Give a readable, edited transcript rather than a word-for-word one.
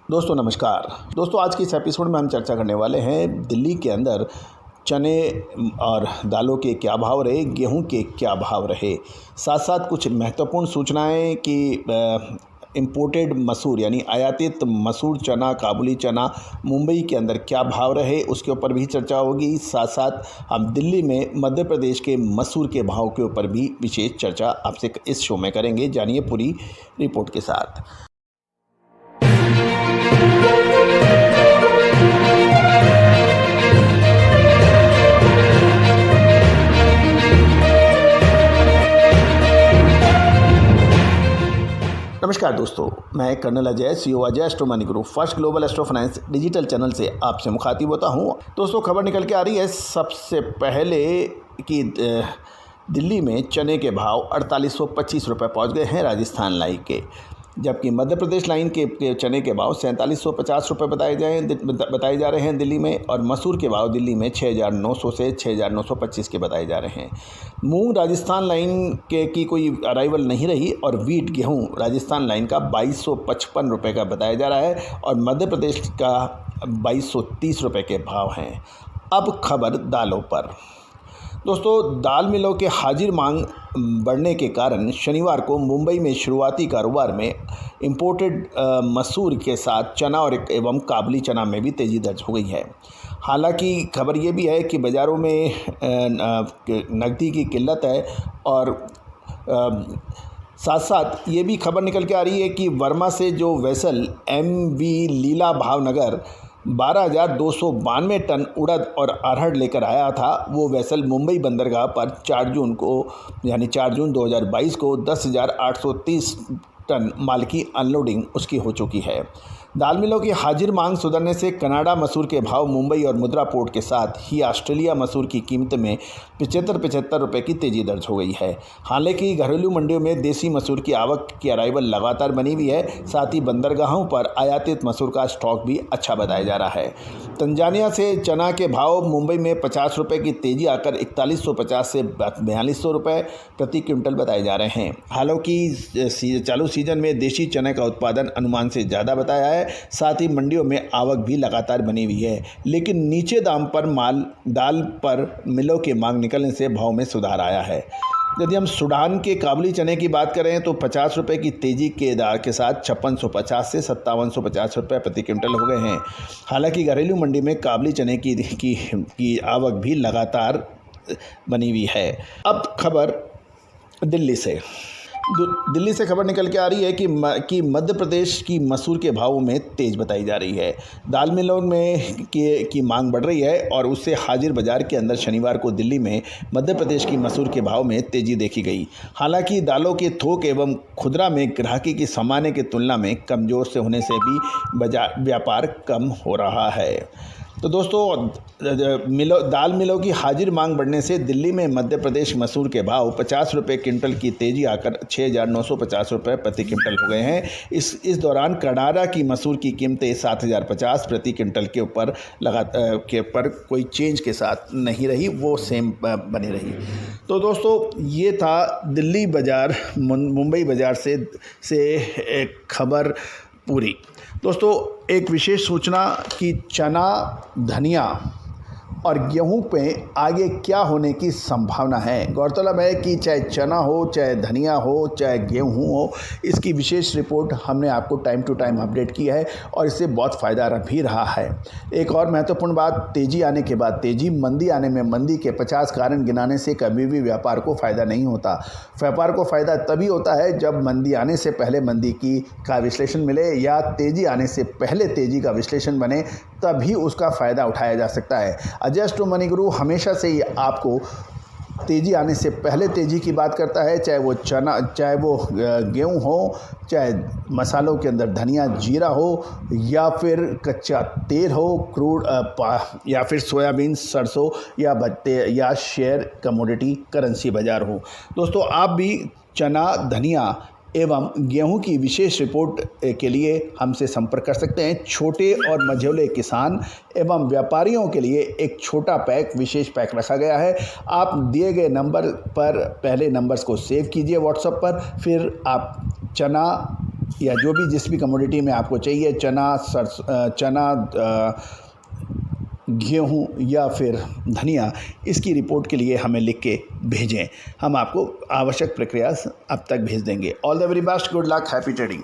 दोस्तों नमस्कार। दोस्तों आज के इस एपिसोड में हम चर्चा करने वाले हैं दिल्ली के अंदर चने और दालों के क्या भाव रहे, गेहूं के क्या भाव रहे। साथ साथ कुछ महत्वपूर्ण सूचनाएं कि इम्पोर्टेड मसूर यानी आयातित मसूर चना, काबुली चना मुंबई के अंदर क्या भाव रहे, उसके ऊपर भी चर्चा होगी। साथ साथ हम दिल्ली में मध्य प्रदेश के मसूर के भाव के ऊपर भी विशेष चर्चा आपसे इस शो में करेंगे। जानिए पूरी रिपोर्ट के साथ। नमस्कार दोस्तों, मैं colonel Ajay, CEO Ajay astro money group first global astro finance digital channel से आपसे मुखातिब होता हूं। दोस्तों खबर निकल के आ रही है सबसे पहले कि दिल्ली में चने के भाव 4825 रुपये पहुँच गए हैं राजस्थान लाइन के, जबकि मध्य प्रदेश लाइन के चने के भाव 4750 रुपये बताए जा रहे हैं दिल्ली में, और मसूर के भाव दिल्ली में 6900 से 6925 के बताए जा रहे हैं। मूंग राजस्थान लाइन की कोई अराइवल नहीं रही, और वीट गेहूं राजस्थान लाइन का 2255 रुपये का बताया जा रहा है, और मध्य प्रदेश का 2230 रुपये के भाव हैं। अब खबर दालों पर। दोस्तों दाल मिलों के हाजिर मांग बढ़ने के कारण शनिवार को मुंबई में शुरुआती कारोबार में इंपोर्टेड मसूर के साथ चना और एवं काबुली चना में भी तेज़ी दर्ज हो गई है। हालांकि खबर ये भी है कि बाज़ारों में नकदी की किल्लत है, और साथ साथ ये भी खबर निकल के आ रही है कि वर्मा से जो वेसल MV लीला भावनगर 12,292 टन उड़द और अरहर लेकर आया था, वो वेसल मुंबई बंदरगाह पर 4 जून को यानी 4 जून 2022 को 10,830 टन माल की अनलोडिंग उसकी हो चुकी है। दाल मिलों की हाजिर मांग सुधरने से कनाडा मसूर के भाव मुंबई और मुद्रा पोर्ट के साथ ही ऑस्ट्रेलिया मसूर की कीमत में 75 रुपये की तेज़ी दर्ज हो गई है। हालांकि घरेलू मंडियों में देसी मसूर की आवक की अराइवल लगातार बनी हुई है। साथ ही बंदरगाहों पर आयातित मसूर का स्टॉक भी अच्छा बताया जा रहा है। तंजानिया से चना के भाव मुंबई में 50 रुपये की तेज़ी आकर 4150 से 4200 रुपये प्रति क्विंटल बताए जा रहे हैं। हालांकि चालू सीजन में देशी चने का उत्पादन अनुमान से ज़्यादा बताया है। साथ ही मंडियों में आवक भी लगातार बनी हुई है, लेकिन नीचे दाम पर दाल पर मिलों की मांग निकलने से भाव में सुधार आया है। यदि हम सूडान के काबुली चने की बात करें तो 50 रुपये की तेज़ी के साथ 5650 से 5750 रुपये प्रति क्विंटल हो गए हैं। हालांकि घरेलू मंडी में काबुली चने की आवक भी लगातार बनी हुई है। अब खबर दिल्ली से खबर निकल के आ रही है कि मध्य प्रदेश की मसूर के भावों में तेज़ बताई जा रही है। दाल मिलों में की मांग बढ़ रही है, और उससे हाजिर बाजार के अंदर शनिवार को दिल्ली में मध्य प्रदेश की मसूर के भाव में तेज़ी देखी गई। हालांकि दालों के थोक एवं खुदरा में ग्राहकी की सामान्य की तुलना में कमज़ोर से होने से भी व्यापार कम हो रहा है। तो दोस्तों दाल मिलों की हाजिर मांग बढ़ने से दिल्ली में मध्य प्रदेश मसूर के भाव 50 रुपये क्विंटल की तेज़ी आकर 6,950 रुपये प्रति क्विंटल हो गए हैं। इस दौरान कनाडा की मसूर की कीमतें 7,050 प्रति क्विंटल के ऊपर कोई चेंज के साथ नहीं रही, वो सेम बनी रही। तो दोस्तों ये था दिल्ली बाज़ार मुंबई बाज़ार से एक खबर पूरी। दोस्तों एक विशेष सूचना कि चना, धनिया और गेहूं पे आगे क्या होने की संभावना है। गौरतलब है कि चाहे चना हो, चाहे धनिया हो, चाहे गेहूं हो, इसकी विशेष रिपोर्ट हमने आपको टाइम टू टाइम अपडेट की है, और इससे बहुत फ़ायदा भी रहा है। एक और महत्वपूर्ण बात, तेज़ी आने के बाद तेज़ी, मंदी आने में मंदी के 50 कारण गिनाने से कभी भी व्यापार को फ़ायदा नहीं होता। व्यापार को फ़ायदा तभी होता है जब मंदी आने से पहले मंदी का विश्लेषण मिले, या तेज़ी आने से पहले तेज़ी का विश्लेषण बने, तभी उसका फ़ायदा उठाया जा सकता है। अजय एस्ट्रो मनी गुरु हमेशा से ही आपको तेज़ी आने से पहले तेज़ी की बात करता है, चाहे वो चना, चाहे वो गेहूं हो, चाहे मसालों के अंदर धनिया, जीरा हो, या फिर कच्चा तेल हो, क्रूड या फिर सोयाबीन, सरसों, या भत्ते, या शेयर कमोडिटी करेंसी बाज़ार हो। दोस्तों आप भी चना, धनिया एवं गेहूं की विशेष रिपोर्ट के लिए हमसे संपर्क कर सकते हैं। छोटे और मझोले किसान एवं व्यापारियों के लिए एक छोटा विशेष पैक रखा गया है। आप दिए गए नंबर पर पहले नंबर्स को सेव कीजिए व्हाट्सएप पर, फिर आप चना, या जो भी जिस भी कमोडिटी में आपको चाहिए, चना, गेहूँ या फिर धनिया, इसकी रिपोर्ट के लिए हमें लिख के भेजें। हम आपको आवश्यक प्रक्रिया अब तक भेज देंगे। All the very best, good luck, happy trading.